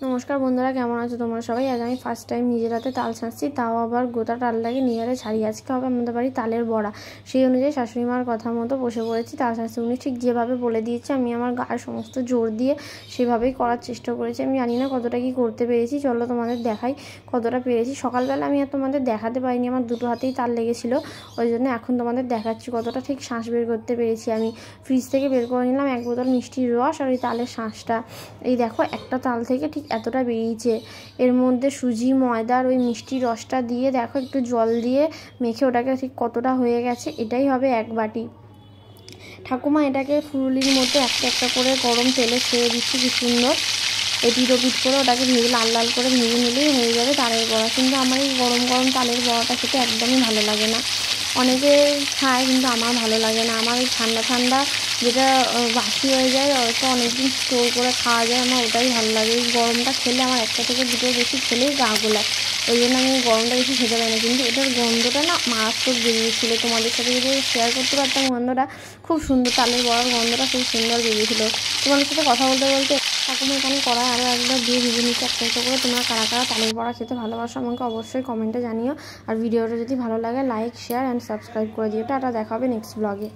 নমস্কার বন্ধুরা, কেমন আছো তোমরা সবাই? আজ আমি ফার্স্ট টাইম নিজের হাতে তাল ছাঁচছি, তাও আবার গোটা তালটাকে নিজের হাতে ছাড়িয়ে। আজকে হবে আমাদের বাড়ি তালের বড়া। সেই অনুযায়ী শাশুড়ি মার কথা মতো বসে পড়েছি তাল ছাঁচতে। উনি ঠিক যেভাবে বলে দিয়েছে আমি আমার গায়ের সমস্ত জোর দিয়ে সেভাবেই করার চেষ্টা করেছি। আমি জানি না কতটা কি করতে পেরেছি, চলো তোমাদের দেখাই কতটা পেরেছি। সকালবেলা আমি আর তোমাদের দেখাতে পারিনি, আমার দুটো হাতেই তাল লেগেছিলো, ওই জন্য এখন তোমাদের দেখাচ্ছি কতটা ঠিক শাঁস বের করতে পেরেছি। আমি ফ্রিজ থেকে বের করে নিলাম এক বোতল মিষ্টির রস আর ওই তালের শাঁসটা। এই দেখো, একটা তাল থেকে ঠিক এতটা বেরিয়েছে। এর মধ্যে সুজি, ময়দা আর ওই মিষ্টি রসটা দিয়ে দেখো একটু জল দিয়ে মেখে ওটাকে ঠিক কতটা হয়ে গেছে। এটাই হবে এক বাটি। ঠাকুমা এটাকে ফুলুলির মতো একটা একটা করে গরম তেলে ছেড়ে দিচ্ছি কি সুন্দর। এপিট ওপিট করে ওটাকে ভেজে লাল লাল করে ভেজে নিলেই হয়ে যাবে তালের বড়া। কিন্তু আমার এই গরম গরম তালের বড়াটা খেতে একদমই ভালো লাগে না। অনেকে খায় কিন্তু আমার ভালো লাগে না। আমার ওই ঠান্ডা ঠান্ডা যেটা বাসি হয়ে যায়, হয়তো অনেকদিন স্টোর করে খাওয়া যায়, আমার ওটাই ভালো লাগে। এই গরমটা খেলে আমার একটা থেকে দুটো বেশি খেলেই গা গোলায়, ওই জন্য আমি গরমটা বেশি খেতে পারি না। কিন্তু এটার গন্ধটা না মারাত্মক বেরিয়েছিল, তোমাদের সাথে যদি শেয়ার করতে পারতাম গন্ধটা খুব সুন্দর, তালের বড়ার গন্ধটা খুব সুন্দর বেরিয়েছিল। তোমাদের সাথে কথা বলতে বলতে ঠাকুমা এখানে কড়াই আরও একবার দিয়ে ভেজে নিচ্ছে একটা একটা করে। তোমরা কারা কারা তালের বড়া খেতে ভালোবাসো আমাকে অবশ্যই কমেন্টে জানিও। আর ভিডিওটা যদি ভালো লাগে লাইক, শেয়ার অ্যান্ড সাবস্ক্রাইব করে দিও। টাটা, দেখা হবে নেক্সট ব্লগে।